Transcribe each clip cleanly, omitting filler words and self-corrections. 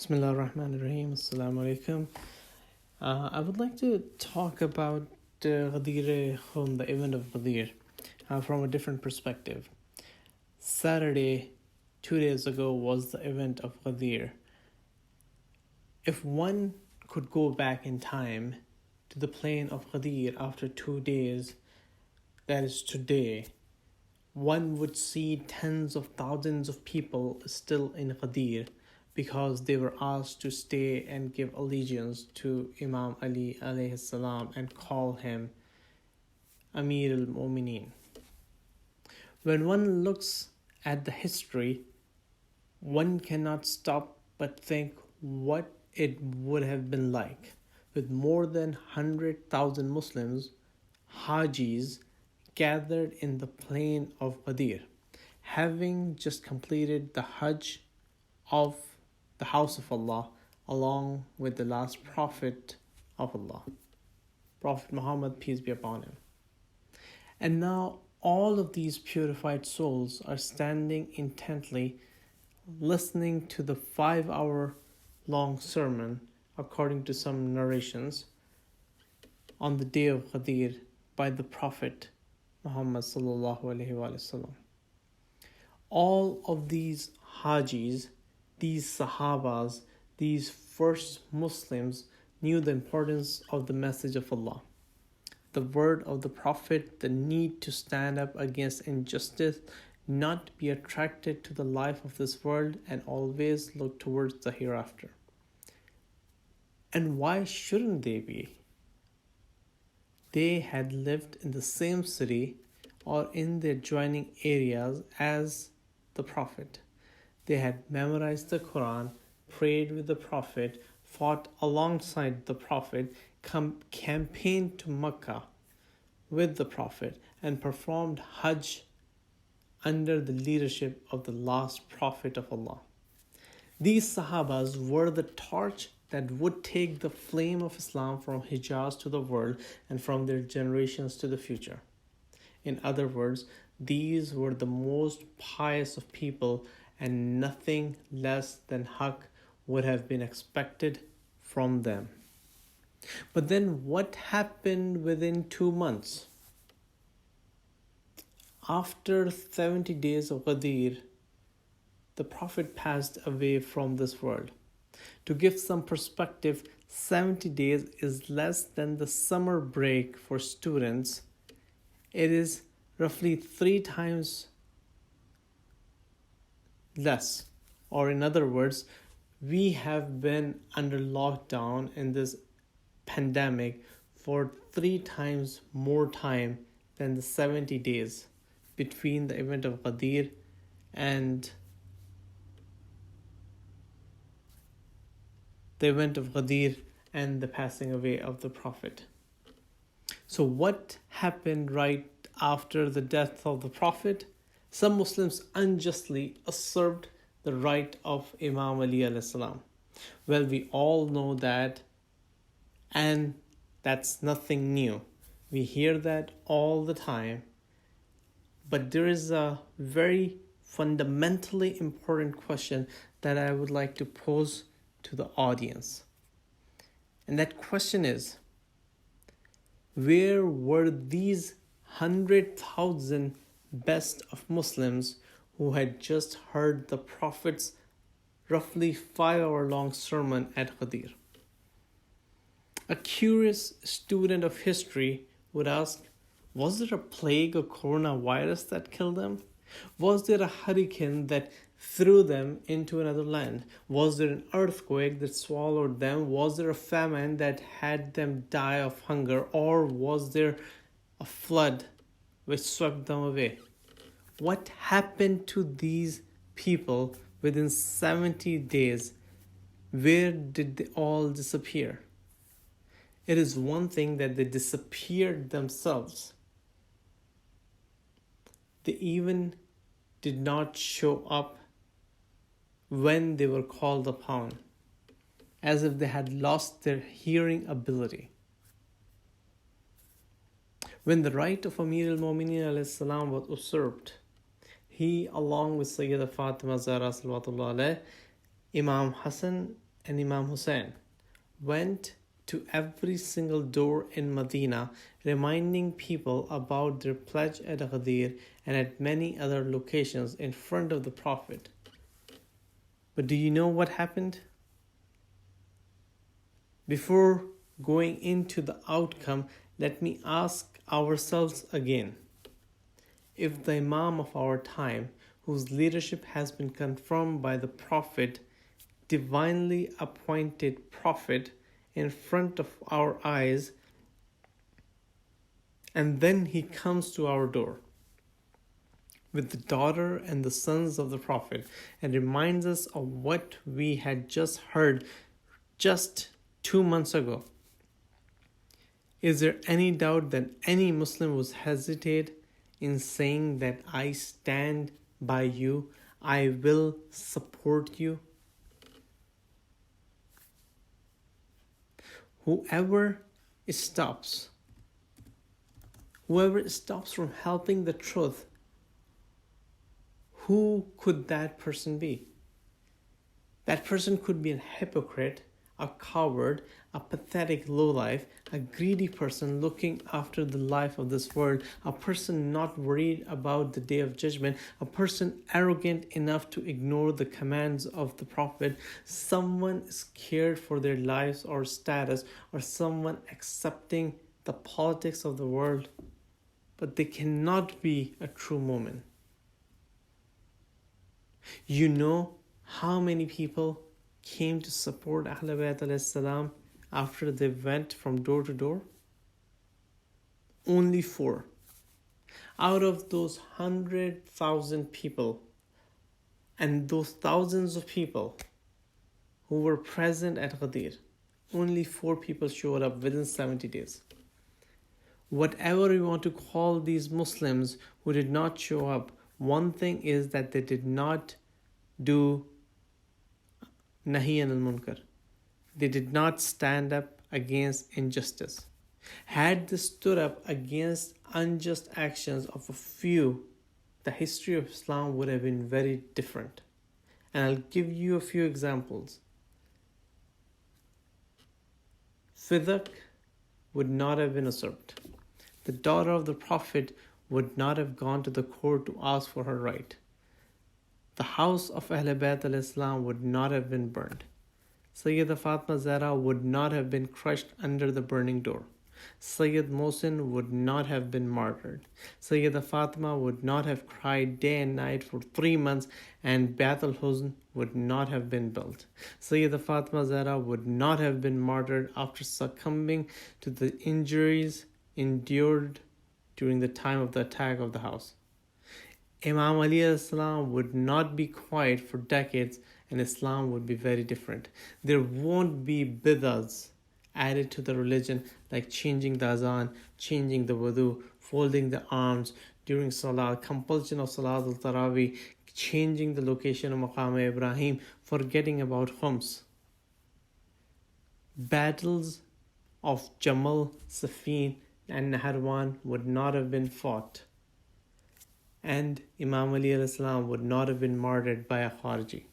Bismillah ar-Rahman ar-Rahim. Assalamu alaikum. I would like to talk about Ghadeer, the event of Ghadeer, from a different perspective. Saturday, 2 days ago, was the event of Ghadeer. If one could go back in time to the plain of Ghadeer after 2 days, that is today, one would see tens of thousands of people still in Ghadeer because they were asked to stay and give allegiance to Imam Ali alayhi salam and call him Amir al-Mu'mineen. When one looks at the history, one cannot stop but think what it would have been like with more than 100,000 Muslims, Hajis, gathered in the plain of Ghadeer, having just completed the Hajj of the house of Allah, along with the last prophet of Allah, Prophet Muhammad, peace be upon him. And now all of these purified souls are standing intently listening to the 5-hour long sermon, according to some narrations, on the day of Ghadeer by the Prophet Muhammad sallallahu alaihi wasallam. All of these Hajis, these Sahabas, these first Muslims knew the importance of the message of Allah, the word of the Prophet, the need to stand up against injustice, not be attracted to the life of this world, and always look towards the hereafter. And why shouldn't they be? They had lived in the same city or in the adjoining areas as the Prophet. They had memorized the Quran, prayed with the Prophet, fought alongside the Prophet, campaigned to Mecca with the Prophet, and performed Hajj under the leadership of the last Prophet of Allah. These Sahabas were the torch that would take the flame of Islam from Hijaz to the world and from their generations to the future. In other words, these were the most pious of people, and nothing less than haqq would have been expected from them. But then what happened within 2 months? After 70 days of Ghadeer, the Prophet passed away from this world. To give some perspective, 70 days is less than the summer break for students. It is roughly 3 times less. Or in other words, we have been under lockdown in this pandemic for 3 times more time than the 70 days between the event of Ghadeer and the passing away of the Prophet. So what happened right after the death of the Prophet? Some Muslims unjustly usurped the right of Imam Ali alayhi salam. Well, we all know that, and that's nothing new. We hear that all the time. But there is a very fundamentally important question that I would like to pose to the audience. And that question is, where were these 100,000 best of Muslims who had just heard the Prophet's roughly 5-hour long sermon at Ghadeer? A curious student of history would ask, was there a plague or coronavirus that killed them? Was there a hurricane that threw them into another land? Was there an earthquake that swallowed them? Was there a famine that had them die of hunger? Or was there a flood which swept them away? What happened to these people within 70 days? Where did they all disappear? It is one thing that they disappeared themselves. They even did not show up when they were called upon, as if they had lost their hearing ability. When the right of Amir al-Mu'mineen alayhi salam was usurped, he, along with Sayyidah Fatima Zahra salawatullah alayh, Imam Hassan and Imam Hussein went to every single door in Medina, reminding people about their pledge at Ghadeer and at many other locations in front of the Prophet. But do you know what happened? Before going into the outcome, let me ask ourselves again. If the Imam of our time, whose leadership has been confirmed by the Prophet, divinely appointed Prophet, in front of our eyes, and then he comes to our door with the daughter and the sons of the Prophet and reminds us of what we had just heard just 2 months ago. Is there any doubt that any Muslim would hesitate in saying that I stand by you, I will support you? Whoever stops from helping the truth, who could that person be? That person could be a hypocrite, a coward, a pathetic lowlife, a greedy person looking after the life of this world, a person not worried about the day of judgment, a person arrogant enough to ignore the commands of the Prophet, someone scared for their lives or status, or someone accepting the politics of the world, but they cannot be a true mu'min. You know how many people came to support Ahlul Bayt alayhi salam after they went from door to door? Only 4. Out of those 100,000 people and those thousands of people who were present at Ghadeer, only 4 people showed up within 70 days. Whatever you want to call these Muslims who did not show up, one thing is that they did not do Nahi Anil Munkar. They did not stand up against injustice. Had they stood up against unjust actions of a few, the history of Islam would have been very different. And I'll give you a few examples. Fidak would not have been usurped. The daughter of the Prophet would not have gone to the court to ask for her right. The house of Ahlul Bayt al-Islam would not have been burned. Sayyidah Fatima Zahra would not have been crushed under the burning door. Sayyid Mohsin would not have been martyred. Sayyidah Fatima would not have cried day and night for 3 months, and Bayt al-Huzn would not have been built. Sayyidah Fatima Zahra would not have been martyred after succumbing to the injuries endured during the time of the attack of the house. Imam Ali al-Salam would not be quiet for decades, and Islam would be very different. There won't be bid'ahs added to the religion like changing the azan, changing the wudu, folding the arms during salah, compulsion of salat al-tarawih, changing the location of Maqam Ibrahim, forgetting about khums. Battles of Jamal, Safin and Naharwan would not have been fought. And Imam Ali al-Islam would not have been martyred by a Khariji.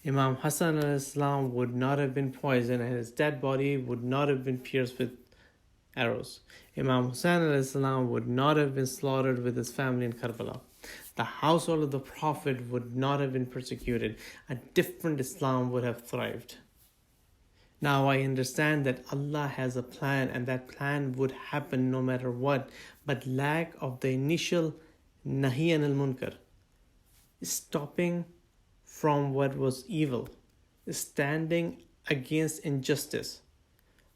Imam Hassan al-Islam would not have been poisoned, and his dead body would not have been pierced with arrows. Imam Hussein al-Islam would not have been slaughtered with his family in Karbala. The household of the Prophet would not have been persecuted. A different Islam would have thrived. Now I understand that Allah has a plan, and that plan would happen no matter what, but lack of the initial Nahi Anil Munkar, stopping from what was evil, standing against injustice,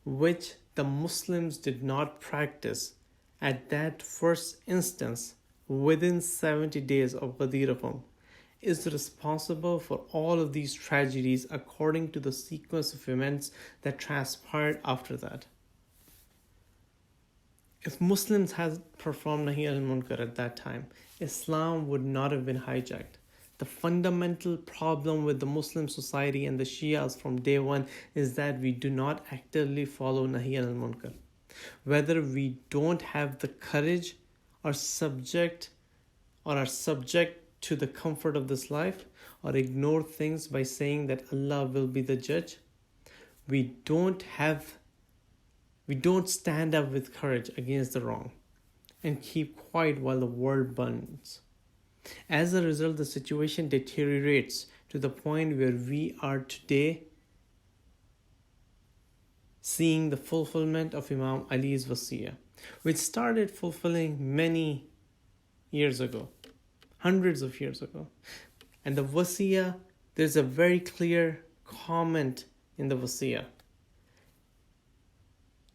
which the Muslims did not practice at that first instance within 70 days of Ghadeer, is responsible for all of these tragedies according to the sequence of events that transpired after that. If Muslims had performed Nahi al-Munkar at that time, Islam would not have been hijacked. The fundamental problem with the Muslim society and the Shias from day one is that we do not actively follow Nahi al-Munkar. Whether we don't have the courage or are subject to the comfort of this life, or ignore things by saying that Allah will be the judge, we don't stand up with courage against the wrong and keep quiet while the world burns. As a result, the situation deteriorates to the point where we are today seeing the fulfillment of Imam Ali's wasiyah, which started fulfilling many years ago, hundreds of years ago. And the wasiyah, there's a very clear comment in the wasiyah.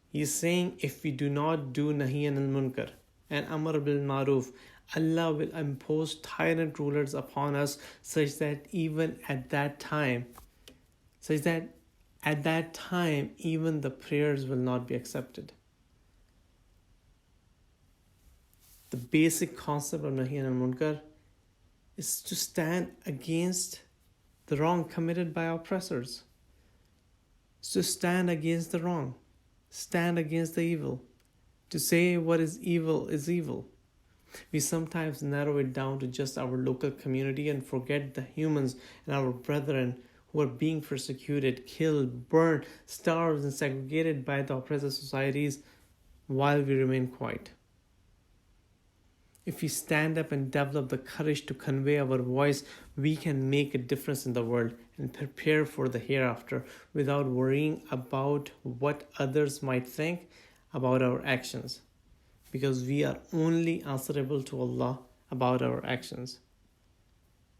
He's saying, if we do not do Nahi Anil Munkar and Amar bil Maruf, Allah will impose tyrant rulers upon us such that at that time, even the prayers will not be accepted. The basic concept of Nahi Anil Munkar is to stand against the wrong committed by oppressors. It's to stand against the wrong, stand against the evil, to say what is evil is evil. We sometimes narrow it down to just our local community and forget the humans and our brethren who are being persecuted, killed, burned, starved, and segregated by the oppressive societies while we remain quiet. If we stand up and develop the courage to convey our voice, we can make a difference in the world and prepare for the hereafter without worrying about what others might think about our actions, because we are only answerable to Allah about our actions.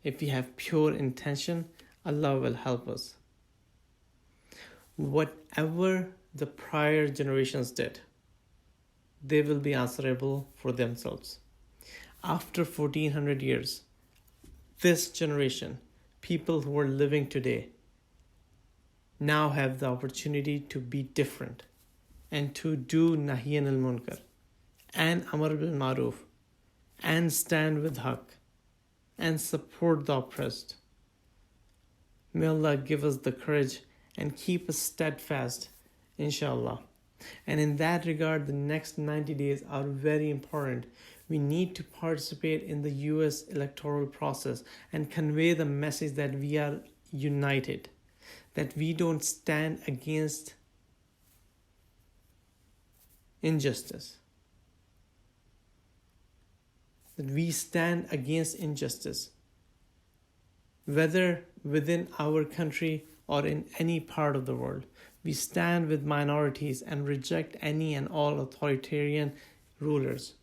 If we have pure intention, Allah will help us. Whatever the prior generations did, they will be answerable for themselves. After 1400 years, this generation, people who are living today, now have the opportunity to be different and to do Nahi Anil Munkar and Amar bil Maruf and stand with Haqq and support the oppressed. May Allah give us the courage and keep us steadfast, inshallah. And in that regard, the next 90 days are very important. We need to participate in the US electoral process and convey the message that we are united, that we don't stand against injustice, that we stand against injustice, whether within our country or in any part of the world. We stand with minorities and reject any and all authoritarian rulers,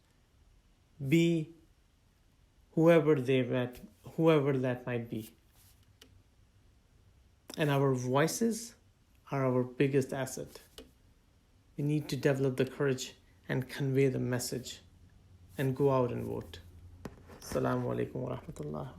be whoever that might be. And our voices are our biggest asset. We need to develop the courage and convey the message and go out and vote. Assalamu alaikum wa rahmatullah.